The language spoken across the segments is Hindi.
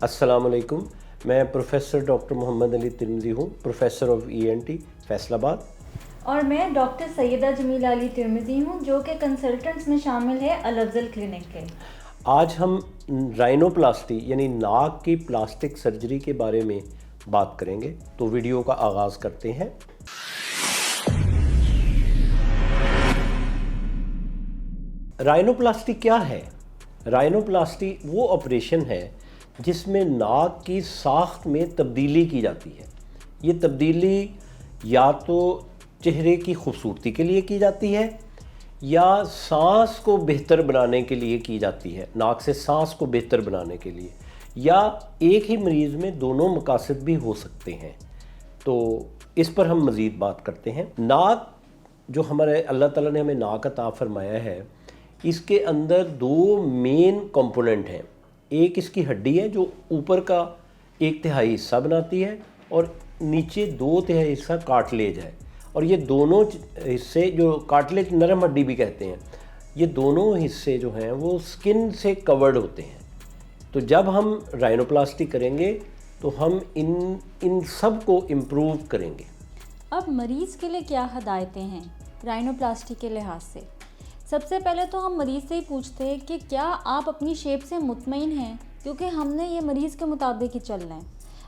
अस्सलाम वालेकुम। मैं प्रोफेसर डॉक्टर मोहम्मद अली तिरमिज़ी हूँ, प्रोफेसर ऑफ ENT फैसलाबाद। और मैं डॉक्टर सैयदा जमीला अली तिरमिज़ी हूँ जो कि कंसल्टेंट्स में शामिल है अल अफ़ज़ल क्लिनिक के। आज हम राइनोप्लास्टी यानी नाक की प्लास्टिक सर्जरी के बारे में बात करेंगे, तो वीडियो का आगाज़ करते हैं। राइनोप्लास्टी क्या है? राइनोप्लास्टी वो ऑपरेशन है जिसमें नाक की साख्त में तब्दीली की जाती है। ये तब्दीली या तो चेहरे की खूबसूरती के लिए की जाती है या सांस को बेहतर बनाने के लिए की जाती है, नाक से सांस को बेहतर बनाने के लिए, या एक ही मरीज़ में दोनों मकासद भी हो सकते हैं। तो इस पर हम मज़ीद बात करते हैं। नाक जो हमारे अल्लाह ताला ने हमें नाक अता फरमाया है, इसके अंदर दो मेन कंपोनेंट हैं। एक इसकी हड्डी है जो ऊपर का 1/3 हिस्सा बनाती है और नीचे 2/3 हिस्सा कार्टिलेज है। और ये दोनों हिस्से, जो कार्टिलेज नरम हड्डी भी कहते हैं, ये दोनों हिस्से जो हैं वो स्किन से कवर्ड होते हैं। तो जब हम राइनोप्लास्टी करेंगे तो हम इन सब को इम्प्रूव करेंगे। अब मरीज़ के लिए क्या हदायतें हैं राइनोप्लास्टी के लिहाज से? सबसे पहले तो हम मरीज़ से ही पूछते हैं कि क्या आप अपनी शेप से मुतमईन हैं, क्योंकि हमने ये मरीज़ के मुताबिक ही चलना है।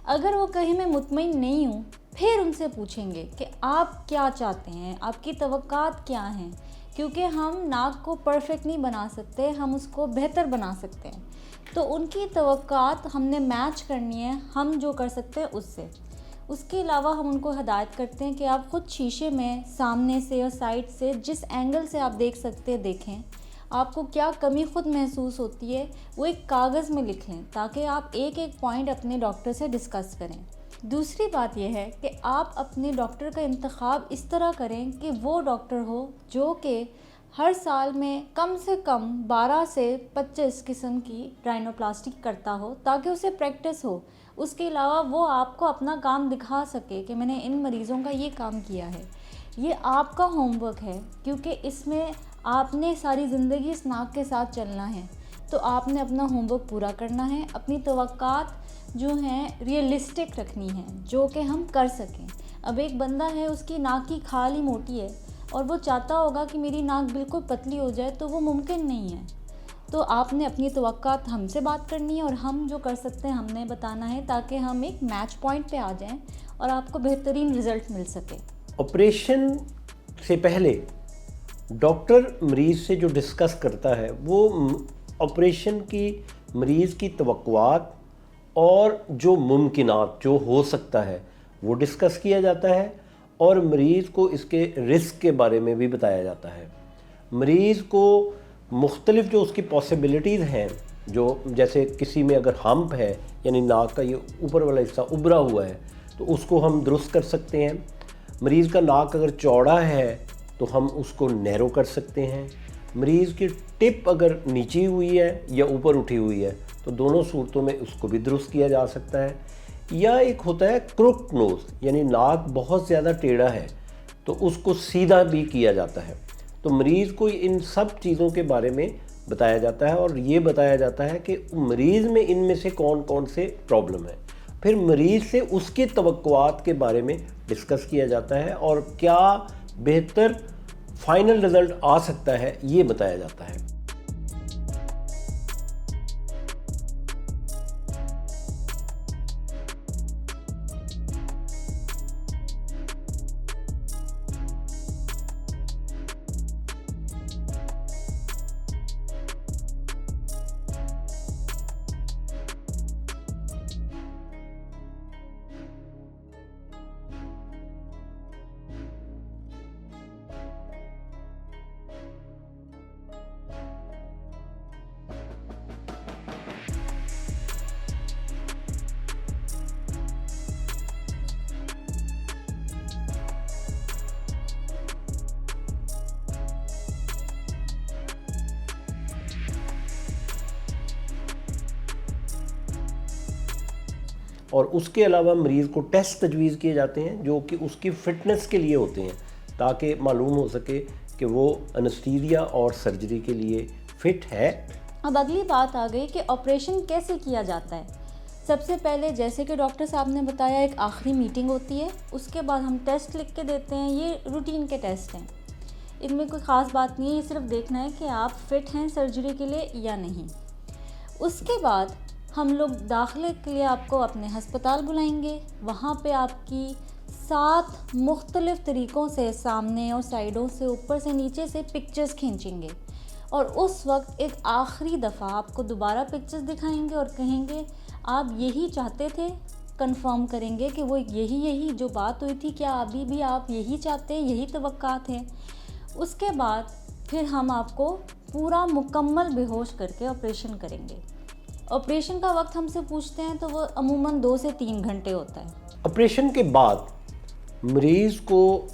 अगर वो कहीं मैं मुतमईन नहीं हूँ, फिर उनसे पूछेंगे कि आप क्या चाहते हैं, आपकी तवक्कात क्या हैं, क्योंकि हम नाक को परफेक्ट नहीं बना सकते, हम उसको बेहतर बना सकते हैं। तो उनकी तवक्कात हमने मैच करनी है, हम जो कर सकते हैं उससे। उसके अलावा हम उनको हदायत करते हैं कि आप ख़ुद शीशे में सामने से और साइड से जिस एंगल से आप देख सकते हैं देखें। आपको क्या कमी ख़ुद महसूस होती है वो एक कागज़ में लिख लें, ताकि आप एक एक पॉइंट अपने डॉक्टर से डिस्कस करें। दूसरी बात यह है कि आप अपने डॉक्टर का इंतखाब इस तरह करें कि वो डॉक्टर हो जो कि हर साल में कम से कम 12 से 25 किस्म की राइनोप्लास्टी करता हो, ताकि उसे प्रैक्टिस हो। उसके अलावा वो आपको अपना काम दिखा सके कि मैंने इन मरीज़ों का ये काम किया है। ये आपका होमवर्क है, क्योंकि इसमें आपने सारी ज़िंदगी इस नाक के साथ चलना है। तो आपने अपना होमवर्क पूरा करना है, अपनी तवक्कात जो हैं रियलिस्टिक रखनी है, जो कि हम कर सकें। अब एक बंदा है, उसकी नाक की खाल ही मोटी है और वो चाहता होगा कि मेरी नाक बिल्कुल पतली हो जाए, तो वो मुमकिन नहीं है। तो आपने अपनी तवक्कात हमसे बात करनी है और हम जो कर सकते हैं हमने बताना है, ताकि हम एक मैच पॉइंट पे आ जाएं और आपको बेहतरीन रिज़ल्ट मिल सके। ऑपरेशन से पहले डॉक्टर मरीज़ से जो डिस्कस करता है वो ऑपरेशन की मरीज़ की तवक्कुआत और जो मुमकिनात जो हो सकता है वो डिस्कस किया जाता है, और मरीज़ को इसके रिस्क के बारे में भी बताया जाता है। मरीज़ को मुख्तलिफ़ जो उसकी पॉसिबिलिटीज़ हैं, जो जैसे किसी में अगर हम्प है यानी नाक का ये ऊपर वाला हिस्सा उभरा हुआ है, तो उसको हम दुरुस्त कर सकते हैं। मरीज़ का नाक अगर चौड़ा है तो हम उसको नैरो कर सकते हैं। मरीज़ की टिप अगर नीची हुई है या ऊपर उठी हुई है तो दोनों सूरतों में उसको भी दुरुस्त किया जा सकता है। या एक होता है क्रुक नोज़, यानी नाक बहुत ज़्यादा टेढ़ा है तो उसको सीधा भी किया जाता है। तो मरीज़ को इन सब चीज़ों के बारे में बताया जाता है और ये बताया जाता है कि मरीज़ में इनमें से कौन कौन से प्रॉब्लम है। फिर मरीज़ से उसके तवक्कुआत के बारे में डिस्कस किया जाता है और क्या बेहतर फाइनल रिज़ल्ट आ सकता है ये बताया जाता है। और उसके अलावा मरीज़ को टेस्ट तजवीज़ किए जाते हैं जो कि उसकी फ़िटनेस के लिए होते हैं, ताकि मालूम हो सके कि वो एनेस्थीसिया और सर्जरी के लिए फ़िट है। अब अगली बात आ गई कि ऑपरेशन कैसे किया जाता है। सबसे पहले जैसे कि डॉक्टर साहब ने बताया एक आखिरी मीटिंग होती है, उसके बाद हम टेस्ट लिख के देते हैं। ये रूटीन के टेस्ट हैं, इनमें कोई ख़ास बात नहीं है, ये सिर्फ देखना है कि आप फिट हैं सर्जरी के लिए या नहीं। उसके बाद हम लोग दाखिले के लिए आपको अपने हस्पताल बुलाएंगे। वहाँ पे आपकी 7 मुख्तलिफ़ तरीक़ों से सामने और साइडों से, ऊपर से, नीचे से पिक्चर्स खींचेंगे और उस वक्त एक आखिरी दफ़ा आपको दोबारा पिक्चर्स दिखाएंगे और कहेंगे आप यही चाहते थे, कंफर्म करेंगे कि वो यही जो बात हुई थी, क्या अभी भी आप यही चाहते हैं, यही तवक्कात है। उसके बाद फिर हम आपको पूरा मुकम्मल बेहोश करके ऑपरेशन करेंगे। ऑपरेशन का वक्त हमसे पूछते हैं तो वो अमूमन 2 से 3 घंटे होता है। ऑपरेशन के बाद मरीज़ को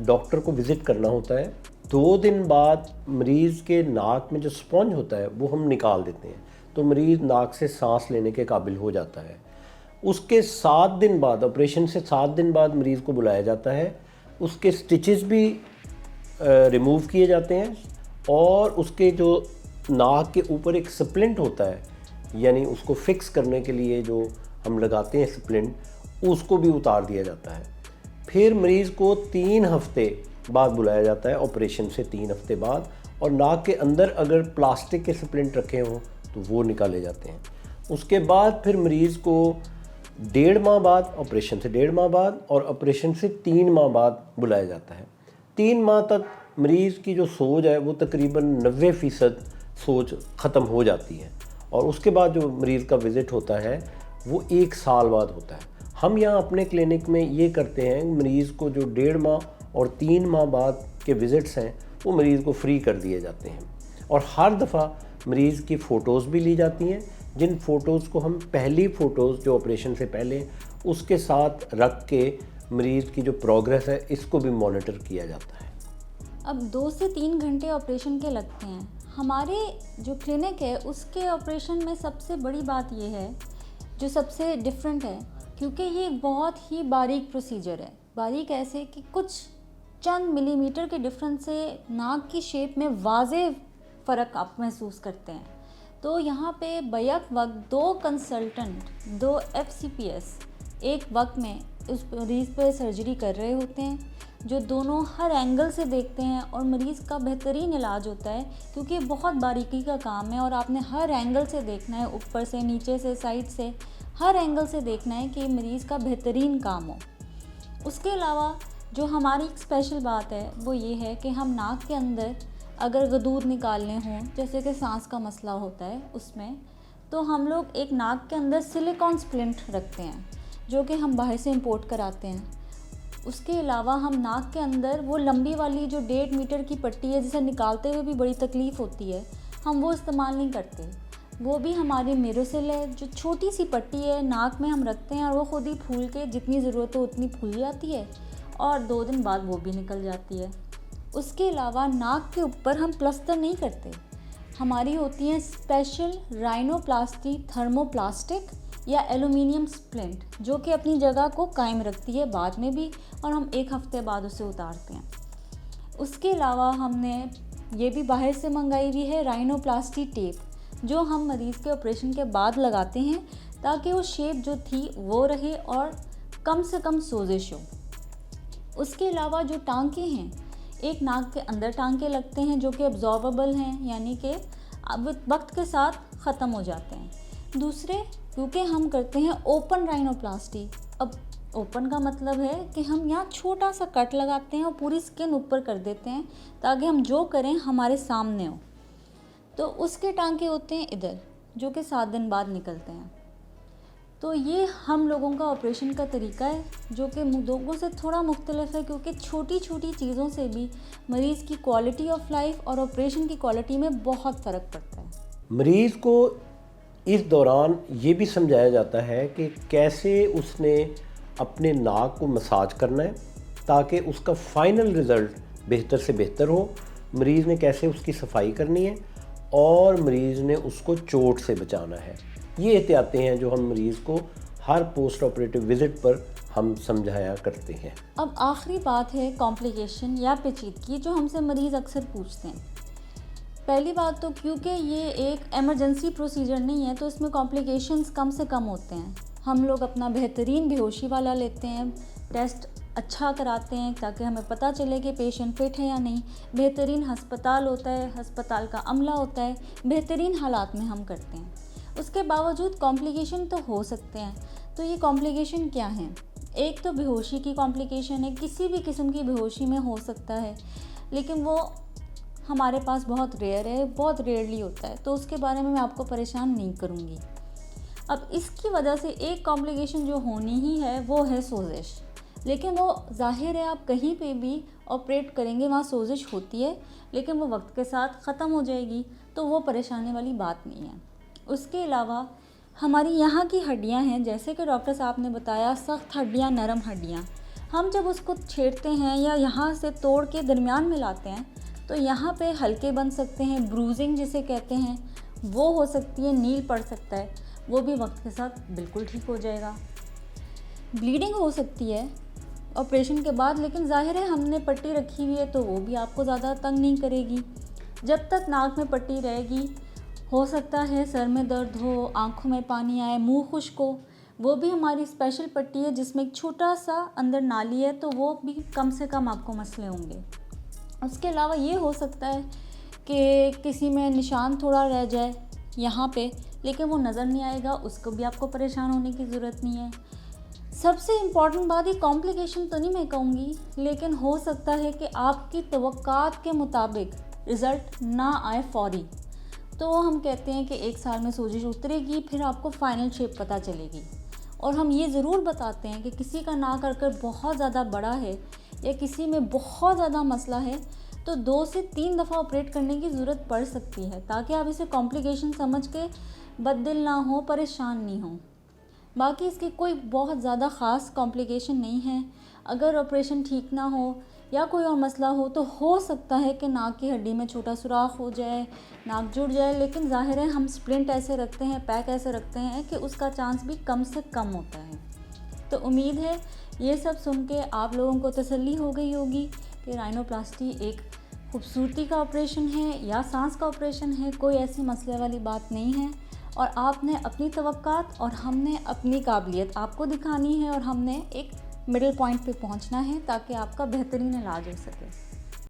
डॉक्टर को विज़िट करना होता है। 2 दिन बाद मरीज़ के नाक में जो स्पॉन्ज होता है वो हम निकाल देते हैं, तो मरीज़ नाक से सांस लेने के काबिल हो जाता है। उसके 7 दिन बाद, ऑपरेशन से 7 दिन बाद मरीज़ को बुलाया जाता है। उसके स्टिचेस भी रिमूव किए जाते हैं और उसके जो नाक के ऊपर एक स्प्लिंट होता है, यानी उसको फिक्स करने के लिए जो हम लगाते हैं स्प्लिंट, उसको भी उतार दिया जाता है। फिर मरीज़ को 3 हफ्ते बाद बुलाया जाता है, ऑपरेशन से 3 हफ्ते बाद, और नाक के अंदर अगर प्लास्टिक के स्प्लिंट रखे हों तो वो निकाले जाते हैं। उसके बाद फिर मरीज़ को 1.5 माह बाद, ऑपरेशन से 1.5 माह बाद और ऑपरेशन से 3 माह बाद बुलाया जाता है। 3 माह तक मरीज़ की जो सोज है वो तकरीबन 90% सोज ख़त्म हो जाती है और उसके बाद जो मरीज़ का विज़िट होता है वो 1 साल बाद होता है। हम यहाँ अपने क्लिनिक में ये करते हैं, मरीज़ को जो 1.5 माह और 3 माह बाद के विज़िट्स हैं वो मरीज़ को फ्री कर दिए जाते हैं और हर दफ़ा मरीज़ की फ़ोटोज़ भी ली जाती हैं, जिन फ़ोटोज़ को हम पहली फ़ोटोज़ जो ऑपरेशन से पहले उसके साथ रख के मरीज़ की जो प्रोग्रेस है इसको भी मॉनिटर किया जाता है। अब 2 से 3 घंटे ऑपरेशन के लगते हैं। हमारे जो क्लिनिक है उसके ऑपरेशन में सबसे बड़ी बात ये है, जो सबसे डिफरेंट है, क्योंकि ये एक बहुत ही बारीक प्रोसीजर है। बारीक ऐसे कि कुछ चंद मिलीमीटर के डिफरेंस से नाक की शेप में वाज़े फ़र्क आप महसूस करते हैं। तो यहाँ पे बैक वक्त 2 कंसल्टेंट, 2 FCPS एक वक्त में उस मरीज़ पे सर्जरी कर रहे होते हैं, जो दोनों हर एंगल से देखते हैं और मरीज़ का बेहतरीन इलाज होता है, क्योंकि बहुत बारीकी का काम है और आपने हर एंगल से देखना है, ऊपर से, नीचे से, साइड से, हर एंगल से देखना है कि मरीज़ का बेहतरीन काम हो। उसके अलावा जो हमारी एक स्पेशल बात है वो ये है कि हम नाक के अंदर अगर गदूद निकालने हों, जैसे कि सांस का मसला होता है उसमें, तो हम लोग एक नाक के अंदर सिलिकॉन स्प्लिंट रखते हैं जो कि हम बाहर से इंपोर्ट कराते हैं। उसके अलावा हम नाक के अंदर वो लंबी वाली जो 1.5 मीटर की पट्टी है जिसे निकालते हुए भी बड़ी तकलीफ़ होती है, हम वो इस्तेमाल नहीं करते। वो भी हमारी मेरोसेल है, जो छोटी सी पट्टी है, नाक में हम रखते हैं और वो खुद ही फूल के जितनी ज़रूरत हो उतनी फूल जाती है और 2 दिन बाद वो भी निकल जाती है। उसके अलावा नाक के ऊपर हम प्लास्टर नहीं करते, हमारी होती हैं स्पेशल राइनोप्लास्टी थर्मोप्लास्टिक या एलुमिनियम स्प्लिंट, जो कि अपनी जगह को कायम रखती है बाद में भी, और हम 1 हफ्ते बाद उसे उतारते हैं। उसके अलावा हमने ये भी बाहर से मंगाई हुई है राइनोप्लास्टी टेप, जो हम मरीज़ के ऑपरेशन के बाद लगाते हैं ताकि वो शेप जो थी वो रहे और कम से कम सोजिश हो। उसके अलावा जो टांके हैं, एक नाक के अंदर टांके लगते हैं जो कि अब्जॉर्बेबल हैं, यानी कि अब वक्त के साथ ख़त्म हो जाते हैं। दूसरे, क्योंकि हम करते हैं ओपन राइनोप्लास्टी। अब ओपन का मतलब है कि हम यहाँ छोटा सा कट लगाते हैं और पूरी स्किन ऊपर कर देते हैं ताकि हम जो करें हमारे सामने हो। तो उसके टांके होते हैं इधर, जो कि 7 दिन बाद निकलते हैं। तो ये हम लोगों का ऑपरेशन का तरीका है, जो कि लोगों से थोड़ा मुख्तलिफ है, क्योंकि छोटी छोटी चीज़ों से भी मरीज़ की क्वालिटी ऑफ लाइफ और ऑपरेशन की क्वालिटी में बहुत फ़र्क पड़ता है। मरीज़ को इस दौरान ये भी समझाया जाता है कि कैसे उसने अपने नाक को मसाज करना है ताकि उसका फ़ाइनल रिज़ल्ट बेहतर से बेहतर हो। मरीज़ ने कैसे उसकी सफाई करनी है और मरीज़ ने उसको चोट से बचाना है। ये एहतियातें हैं जो हम मरीज़ को हर पोस्ट ऑपरेटिव विज़िट पर हम समझाया करते हैं। अब आखिरी बात है कॉम्प्लिकेशन या पेचीदगी, जो हमसे मरीज़ अक्सर पूछते हैं। पहली बात तो क्योंकि ये एक इमरजेंसी प्रोसीजर नहीं है तो इसमें कॉम्प्लिकेशंस कम से कम होते हैं। हम लोग अपना बेहतरीन बेहोशी वाला लेते हैं, टेस्ट अच्छा कराते हैं ताकि हमें पता चले कि पेशेंट फिट है या नहीं। बेहतरीन अस्पताल होता है, अस्पताल का अमला होता है, बेहतरीन हालात में हम करते हैं। उसके बावजूद कॉम्प्लिकेशन तो हो सकते हैं। तो ये कॉम्प्लिकेशन क्या हैं? एक तो बेहोशी की कॉम्प्लिकेशन है, किसी भी किस्म की बेहोशी में हो सकता है, लेकिन वो हमारे पास बहुत रेयर है, बहुत रेयरली होता है, तो उसके बारे में मैं आपको परेशान नहीं करूँगी। अब इसकी वजह से एक कॉम्प्लिकेशन जो होनी ही है वो है सोजिश, लेकिन वो जाहिर है आप कहीं पे भी ऑपरेट करेंगे वहाँ सोजिश होती है, लेकिन वो वक्त के साथ ख़त्म हो जाएगी, तो वो परेशानी वाली बात नहीं है। उसके अलावा हमारी यहाँ की हड्डियाँ हैं, जैसे कि डॉक्टर साहब ने बताया, सख्त हड्डियाँ, नरम हड्डियाँ, हम जब उसको छेड़ते हैं या यहाँ से तोड़ के दरमियान में लाते हैं तो यहाँ पे हल्के बन सकते हैं, ब्रूजिंग जिसे कहते हैं वो हो सकती है, नील पड़ सकता है, वो भी वक्त के साथ बिल्कुल ठीक हो जाएगा। ब्लीडिंग हो सकती है ऑपरेशन के बाद, लेकिन जाहिर है हमने पट्टी रखी हुई है तो वो भी आपको ज़्यादा तंग नहीं करेगी। जब तक नाक में पट्टी रहेगी, हो सकता है सर में दर्द हो, आँखों में पानी आए, मुँह खुश्क हो, वो भी हमारी स्पेशल पट्टी है जिसमें एक छोटा सा अंदर नाली है, तो वो भी कम से कम आपको मसले होंगे। उसके अलावा ये हो सकता है कि किसी में निशान थोड़ा रह जाए यहाँ पे, लेकिन वो नज़र नहीं आएगा, उसको भी आपको परेशान होने की ज़रूरत नहीं है। सबसे इम्पॉर्टेंट बात, ये कॉम्प्लिकेशन तो नहीं मैं कहूँगी, लेकिन हो सकता है कि आपकी तवक्कात के मुताबिक रिज़ल्ट ना आए फौरी, तो हम कहते हैं कि 1 साल में सोजिश उतरेगी, फिर आपको फाइनल शेप पता चलेगी। और हम ये ज़रूर बताते हैं कि किसी का नाक अगर बहुत ज़्यादा बड़ा है या किसी में बहुत ज़्यादा मसला है तो 2 से 3 दफ़ा ऑपरेट करने की ज़रूरत पड़ सकती है, ताकि आप इसे कॉम्प्लिकेशन समझ के बददिल ना हो, परेशान नहीं हो। बाकी इसकी कोई बहुत ज़्यादा ख़ास कॉम्प्लिकेशन नहीं है। अगर ऑपरेशन ठीक ना हो या कोई और मसला हो सकता है कि नाक की हड्डी में छोटा सुराख हो जाए, नाक जुड़ जाए, लेकिन ज़ाहिर है हम स्प्लिंट ऐसे रखते हैं, पैक ऐसे रखते हैं कि उसका चांस भी कम से कम होता है। तो उम्मीद है ये सब सुन के आप लोगों को तसल्ली हो गई होगी कि राइनोप्लास्टी एक खूबसूरती का ऑपरेशन है या सांस का ऑपरेशन है, कोई ऐसी मसले वाली बात नहीं है। और आपने अपनी तवक्कात और हमने अपनी काबिलियत आपको दिखानी है, और हमने एक मिडिल पॉइंट पे पहुंचना है ताकि आपका बेहतरीन इलाज हो सके।